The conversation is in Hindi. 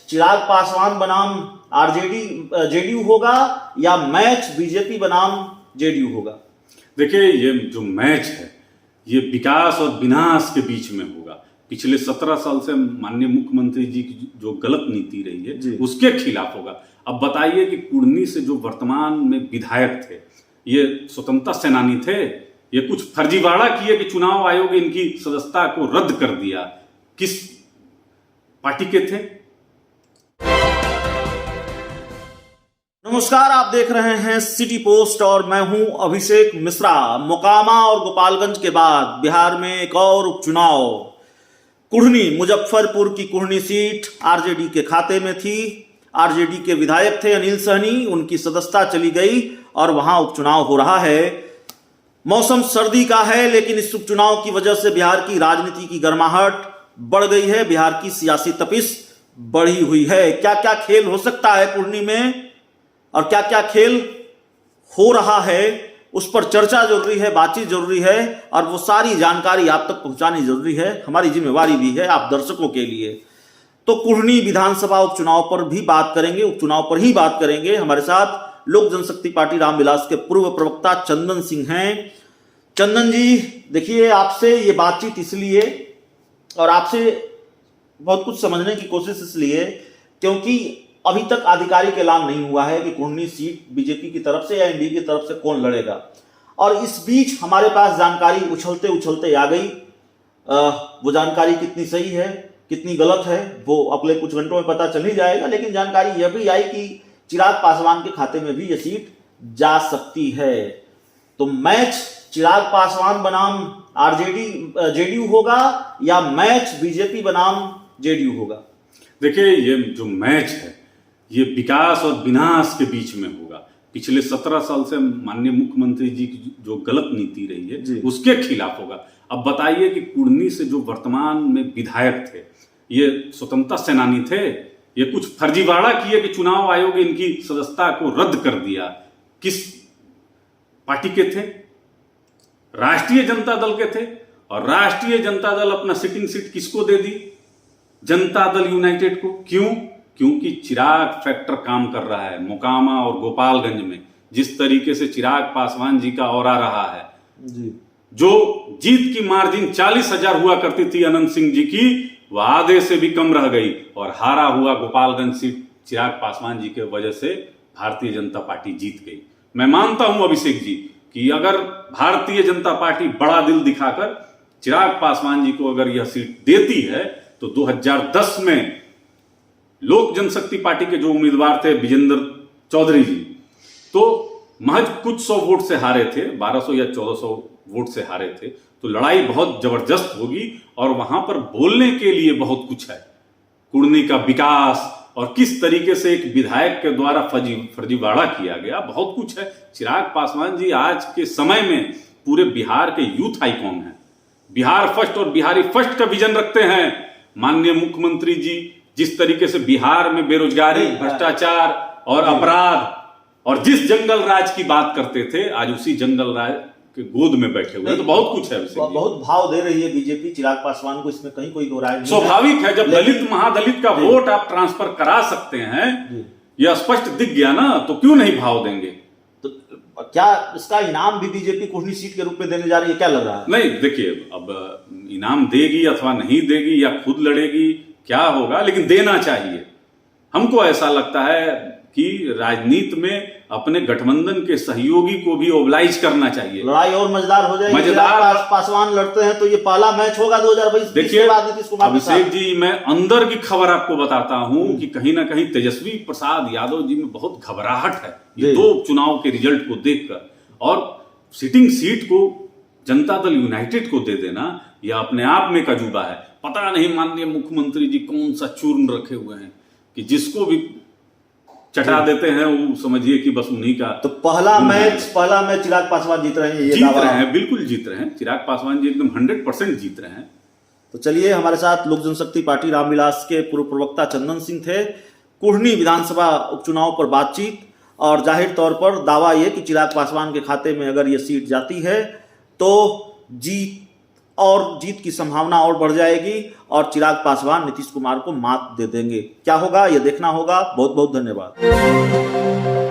चिराग पासवान बनाम आरजेडी जेडीयू होगा या मैच बीजेपी बनाम जेडीयू होगा? देखिए, ये जो मैच है ये विकास और विनाश के बीच में होगा। पिछले 17 साल से माननीय मुख्यमंत्री जी की जो गलत नीति रही है उसके खिलाफ होगा। अब बताइए कि कुढ़नी से जो वर्तमान में विधायक थे, ये स्वतंत्रता सेनानी थे, ये कुछ फर्जीवाड़ा किए कि चुनाव आयोग इनकी सदस्यता को रद्द कर दिया। किस पार्टी के थे? नमस्कार, आप देख रहे हैं सिटी पोस्ट और मैं हूं अभिषेक मिश्रा। मोकामा और गोपालगंज के बाद बिहार में एक और उपचुनाव। कुढ़नी, मुजफ्फरपुर की कुढ़नी सीट आरजेडी के खाते में थी। आरजेडी के विधायक थे अनिल सहनी, उनकी सदस्यता चली गई और वहां उपचुनाव हो रहा है। मौसम सर्दी का है, लेकिन इस उपचुनाव की वजह से बिहार की राजनीति की गर्माहट बढ़ गई है, बिहार की सियासी तपिश बढ़ी हुई है। क्या क्या खेल हो सकता है कुढ़नी में और क्या क्या खेल हो रहा है, उस पर चर्चा जरूरी है, बातचीत जरूरी है और वो सारी जानकारी आप तक पहुंचानी जरूरी है। हमारी जिम्मेवारी भी है आप दर्शकों के लिए। तो कुढ़नी विधानसभा उपचुनाव पर भी बात करेंगे, उपचुनाव पर ही बात करेंगे। हमारे साथ लोक जनशक्ति पार्टी रामविलास के पूर्व प्रवक्ता चंदन सिंह हैं। चंदन जी, देखिए, आपसे ये बातचीत इसलिए और आपसे बहुत कुछ समझने की कोशिश इसलिए क्योंकि अभी तक आधिकारिक ऐलान नहीं हुआ है कि कुढ़नी सीट बीजेपी की तरफ से या एनडीए की तरफ से कौन लड़ेगा। और इस बीच हमारे पास जानकारी उछलते उछलते आ गई। वो जानकारी कितनी सही है, कितनी गलत है, वो अगले कुछ घंटों में पता चल ही जाएगा। लेकिन जानकारी यह भी आई कि चिराग पासवान के खाते में भी यह सीट जा सकती है। तो मैच चिराग पासवान बनाम आरजेडी जेडीयू होगा या मैच बीजेपी बनाम जेडीयू होगा? देखिए, ये जो मैच है ये विकास और विनाश के बीच में होगा। पिछले 17 साल से माननीय मुख्यमंत्री जी की जो गलत नीति रही है उसके खिलाफ होगा। अब बताइए कि कुढ़नी से जो वर्तमान में विधायक थे, ये स्वतंत्रता सेनानी थे, ये कुछ फर्जीवाड़ा किए कि चुनाव आयोग इनकी सदस्यता को रद्द कर दिया। किस पार्टी के थे? राष्ट्रीय जनता दल के थे। और राष्ट्रीय जनता दल अपना सिटिंग सीट किसको दे दी? जनता दल यूनाइटेड को। क्यों? क्योंकि चिराग फैक्टर काम कर रहा है मोकामा और गोपालगंज में। जिस तरीके से चिराग पासवान जी का औरा रहा है जी, जो जीत की मार्जिन 40,000 हुआ करती थी अनंत सिंह जी की, वह आधे से भी कम रह गई और हारा हुआ गोपालगंज सीट चिराग पासवान जी के वजह से भारतीय जनता पार्टी जीत गई। मैं मानता हूं अभिषेक जी कि अगर भारतीय जनता पार्टी बड़ा दिल दिखाकर चिराग पासवान जी को अगर यह सीट देती है तो 2010 में लोक जनशक्ति पार्टी के जो उम्मीदवार थे विजेंद्र चौधरी जी, तो महज कुछ 100 वोट से हारे थे, 1200 या 1400 वोट से हारे थे। तो लड़ाई बहुत जबरदस्त होगी और वहां पर बोलने के लिए बहुत कुछ है। कुढ़नी का विकास और किस तरीके से एक विधायक के द्वारा फर्जीवाड़ा किया गया, बहुत कुछ है। चिराग पासवान जी आज के समय में पूरे बिहार के यूथ आइकॉन हैं। बिहार फर्स्ट और बिहारी फर्स्ट का विजन रखते हैं माननीय मुख्यमंत्री जी। जिस तरीके से बिहार में बेरोजगारी, भ्रष्टाचार और अपराध और जिस जंगल राज की बात करते थे, आज उसी जंगल राज के गोद में बैठे हुए। तो बहुत कुछ है। बहुत भाव दे रही है बीजेपी चिराग पासवान को, इसमें कहीं कोई दो राय नहीं। स्वाभाविक है, जब दलित महादलित का वोट आप ट्रांसफर करा सकते हैं, यह स्पष्ट दिख गया ना, तो क्यों नहीं भाव देंगे? तो क्या इसका इनाम भी बीजेपी कुढ़नी सीट के रूप में देने जा रही है? क्या लग रहा है? नहीं, देखिए, अब इनाम देगी अथवा नहीं देगी या खुद लड़ेगी, क्या होगा, लेकिन देना चाहिए। हमको ऐसा लगता है कि राजनीति में अपने गठबंधन के सहयोगी को भी ओबलाइज करना चाहिए। लड़ाई और मजेदार हो जाएगी। पासवान लड़ते हैं तो ये पहला मैच होगा 2022। देखिए अभिषेक जी, मैं अंदर की खबर आपको बताता हूं कि कहीं ना कहीं तेजस्वी प्रसाद यादव जी में बहुत घबराहट है ये दो चुनाव के रिजल्ट को देखकर। और सिटिंग सीट को जनता दल यूनाइटेड को दे देना यह अपने आप में कजूबा है। पता नहीं माननीय मुख्यमंत्री जी कौन सा चूर्ण रखे हुए हैं कि जिसको भी चटा देते हैं वो समझिए कि बस उन्हीं का। तो पहला मैच चिराग पासवान जीत रहे हैं, ये जीत रहे हैं, बिल्कुल जीत रहे हैं। चिराग पासवान जी एकदम 100% जीत रहे हैं। तो चलिए, हमारे साथ लोक जनशक्ति पार्टी रामविलास के पूर्व प्रवक्ता चंदन सिंह थे। कुढ़नी विधानसभा उपचुनाव पर बातचीत और जाहिर तौर पर दावा यह कि चिराग पासवान के खाते में अगर ये सीट जाती है तो जीत और जीत की संभावना और बढ़ जाएगी और चिराग पासवान नीतीश कुमार को मात दे देंगे। क्या होगा ये देखना होगा। बहुत बहुत धन्यवाद।